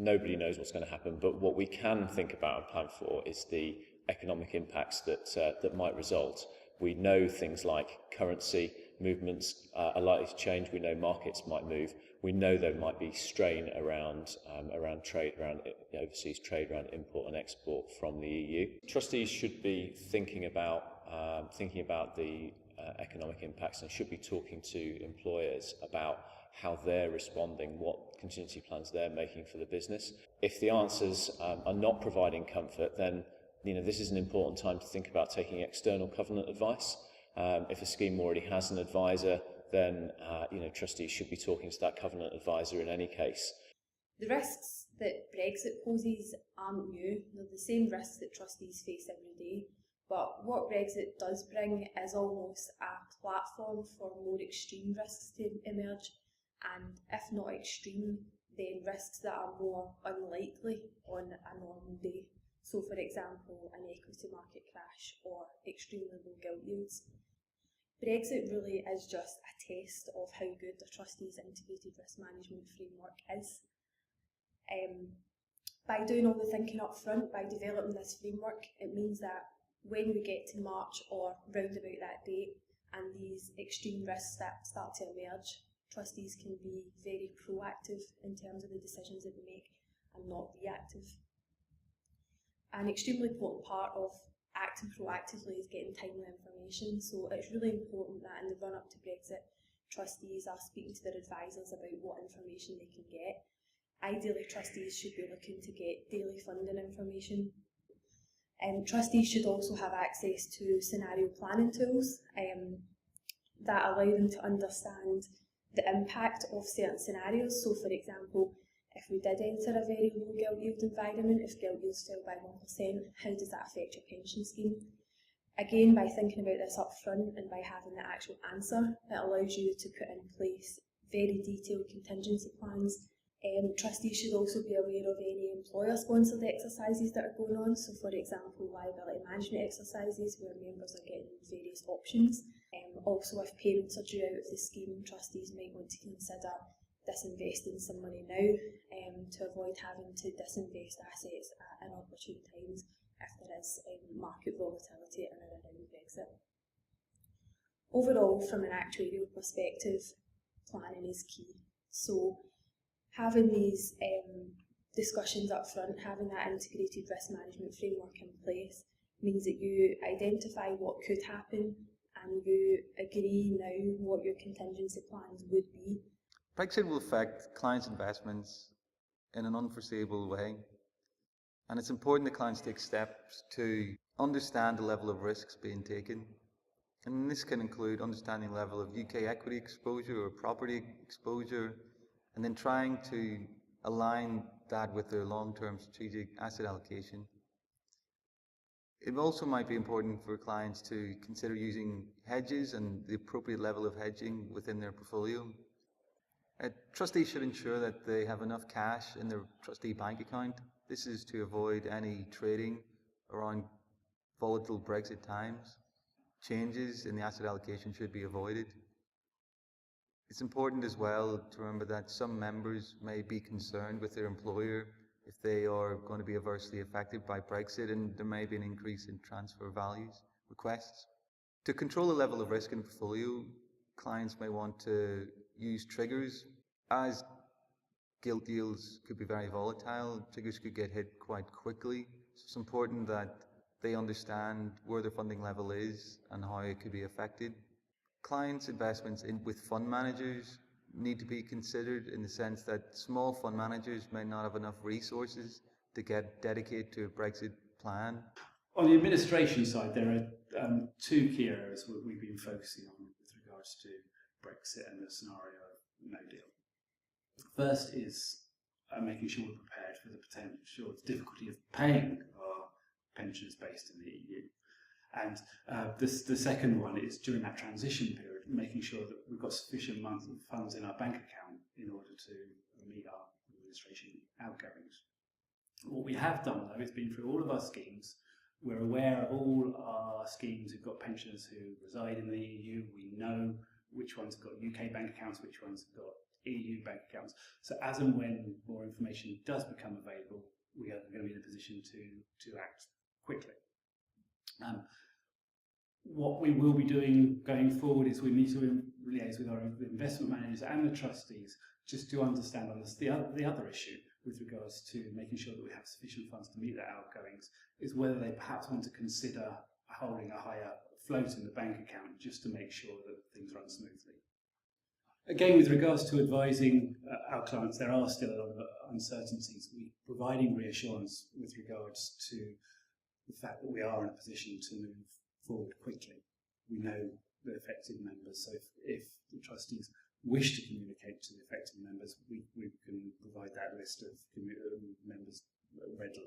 nobody knows what's going to happen, but what we can think about and plan for is the economic impacts that might result. We know things like currency movements are likely to change. We know markets might move. We know there might be strain around trade, around overseas trade, around import and export from the EU. Trustees should be thinking about the economic impacts, and should be talking to employers about how they're responding, what contingency plans they're making for the business. If the answers are not providing comfort, then this is an important time to think about taking external covenant advice. If a scheme already has an advisor, then trustees should be talking to that covenant advisor in any case. The risks that Brexit poses aren't new. They're the same risks that trustees face every day. But what Brexit does bring is almost a platform for more extreme risks to emerge, and if not extreme, then risks that are more unlikely on a normal day. So, for example, an equity market crash or extremely low gilt yields. Brexit really is just a test of how good the Trustees' integrated risk management framework is. By doing all the thinking up front, by developing this framework, it means that when we get to March or round about that date and these extreme risks start to emerge, trustees can be very proactive in terms of the decisions that they make and not reactive. An extremely important part of acting proactively is getting timely information, so it's really important that in the run-up to Brexit, trustees are speaking to their advisors about what information they can get. Ideally, trustees should be looking to get daily funding information. Trustees should also have access to scenario planning tools that allow them to understand the impact of certain scenarios. So, for example, if we did enter a very low gilt yield environment, if gilt yields fell by 1%, how does that affect your pension scheme? Again, by thinking about this up front and by having the actual answer, it allows you to put in place very detailed contingency plans. Trustees should also be aware of any employer-sponsored exercises that are going on. So, for example, liability management exercises where members are getting various options. Also, if payments are due out of the scheme, trustees might want to consider disinvesting some money now to avoid having to disinvest assets at inopportune times if there is market volatility in and around Brexit. Overall, from an actuarial perspective, planning is key. So, having these discussions up front, having that integrated risk management framework in place, means that you identify what could happen and you agree now what your contingency plans would be. Brexit will affect clients' investments in an unforeseeable way, and it's important that clients take steps to understand the level of risks being taken. And this can include understanding the level of UK equity exposure or property exposure, and then trying to align that with their long-term strategic asset allocation. It also might be important for clients to consider using hedges and the appropriate level of hedging within their portfolio. Trustees should ensure that they have enough cash in their trustee bank account. This is to avoid any trading around volatile Brexit times. Changes in the asset allocation should be avoided. It's important as well to remember that some members may be concerned with their employer if they are going to be adversely affected by Brexit, and there may be an increase in transfer values requests. To control the level of risk in the portfolio, clients may want to use triggers, as gilt yields could be very volatile. Triggers could get hit quite quickly. So it's important that they understand where their funding level is and how it could be affected. Clients' investments with fund managers need to be considered in the sense that small fund managers may not have enough resources to get dedicated to a Brexit plan. On the administration side, there are two key areas we've been focusing on with regards to Brexit and the scenario of no deal. First is making sure we're prepared for the potential difficulty of paying our pensions based in the EU. And the second one is during that transition period, making sure that we've got sufficient funds in our bank account in order to meet our administration outgoings. What we have done, though, is been through all of our schemes. We're aware of all our schemes who've got pensioners who reside in the EU. We know which ones have got UK bank accounts, which ones have got EU bank accounts. So as and when more information does become available, we are going to be in a position to act quickly. What we will be doing going forward is we need to liaise with our investment managers and the trustees just to understand on this. The other issue with regards to making sure that we have sufficient funds to meet their outgoings is whether they perhaps want to consider holding a higher float in the bank account just to make sure that things run smoothly. Again, with regards to advising our clients, there are still a lot of uncertainties. We're providing reassurance with regards to the fact that we are in a position to move forward quickly. We know the affected members, so if the trustees wish to communicate to the affected members, we can provide that list of members readily.